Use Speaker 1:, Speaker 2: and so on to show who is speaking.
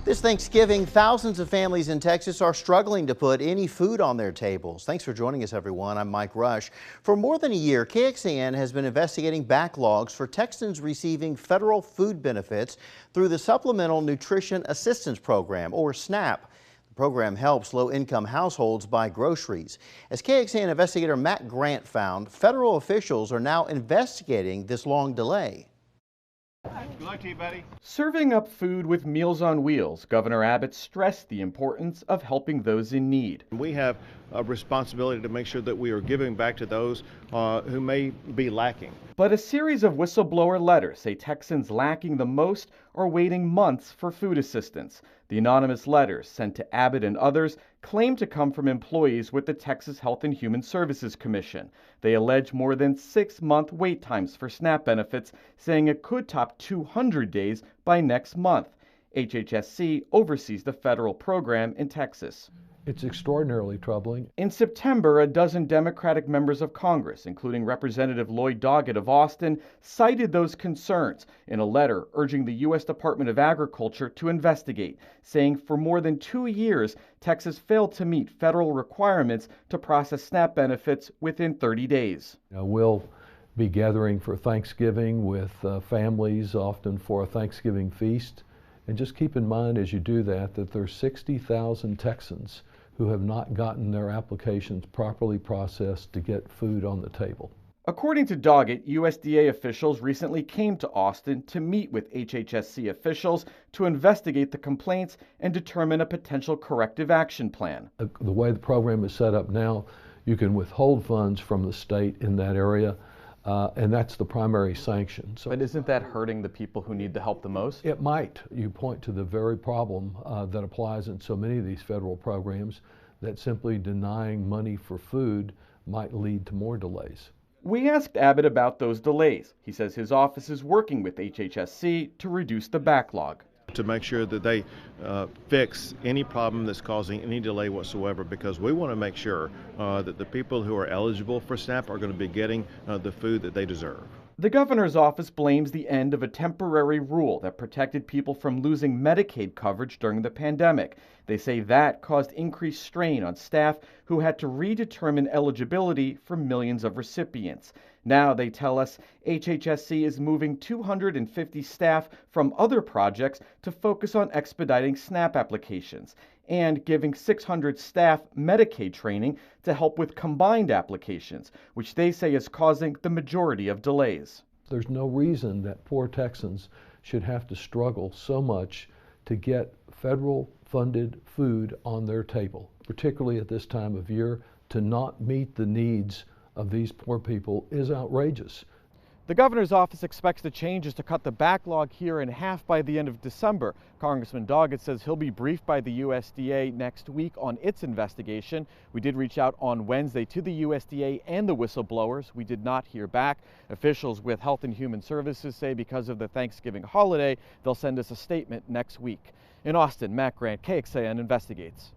Speaker 1: This Thanksgiving, thousands of families in Texas are struggling to put any food on their tables. Thanks for joining us, everyone. I'm Mike Rush. For more than a year, KXAN has been investigating backlogs for Texans receiving federal food benefits through the Supplemental Nutrition Assistance Program, or SNAP. The program helps low-income households buy groceries. As KXAN investigator Matt Grant found, federal officials are now investigating this long delay.
Speaker 2: Good luck to you, buddy.
Speaker 3: Serving up food with Meals on Wheels, Governor Abbott stressed the importance of helping those in need.
Speaker 2: We have a responsibility to make sure that we are giving back to those who may be lacking.
Speaker 3: But a series of whistleblower letters say Texans lacking the most are waiting months for food assistance. The anonymous letters sent to Abbott and others claim to come from employees with the Texas Health and Human Services Commission. They allege more than 6-month wait times for SNAP benefits, saying it could top 200 days by next month. HHSC oversees the federal program in Texas.
Speaker 4: It's extraordinarily troubling.
Speaker 3: In September, a dozen Democratic members of Congress, including Representative Lloyd Doggett of Austin, cited those concerns in a letter urging the U.S. Department of Agriculture to investigate, saying for more than 2 years, Texas failed to meet federal requirements to process SNAP benefits within 30 days.
Speaker 4: We'll be gathering for Thanksgiving with families, often for a Thanksgiving feast. And just keep in mind as you do that there's 60,000 Texans who have not gotten their applications properly processed to get food on the table.
Speaker 3: According to Doggett, USDA officials recently came to Austin to meet with HHSC officials to investigate the complaints and determine a potential corrective action plan.
Speaker 4: The way the program is set up now, you can withhold funds from the state in that area, and that's the primary sanction.
Speaker 3: But isn't that hurting the people who need the help the most?
Speaker 4: It might. You point to the very problem that applies in so many of these federal programs, that simply denying money for food might lead to more delays.
Speaker 3: We asked Abbott about those delays. He says his office is working with HHSC to reduce the backlog.
Speaker 2: To make sure that they fix any problem that's causing any delay whatsoever, because we want to make sure that the people who are eligible for SNAP are going to be getting the food that they deserve.
Speaker 3: The governor's office blames the end of a temporary rule that protected people from losing Medicaid coverage during the pandemic. They say that caused increased strain on staff who had to redetermine eligibility for millions of recipients. Now, they tell us, HHSC is moving 250 staff from other projects to focus on expediting SNAP applications and giving 600 staff Medicaid training to help with combined applications, which they say is causing the majority of delays.
Speaker 4: There's no reason that poor Texans should have to struggle so much to get federal funded food on their table, particularly at this time of year. To not meet the needs of these poor people is outrageous.
Speaker 3: The governor's office expects the changes to cut the backlog here in half by the end of December. Congressman Doggett says he'll be briefed by the USDA next week on its investigation. We did reach out on Wednesday to the USDA and the whistleblowers. We did not hear back. Officials with Health and Human Services say because of the Thanksgiving holiday, they'll send us a statement next week. In Austin, Matt Grant, KXAN Investigates.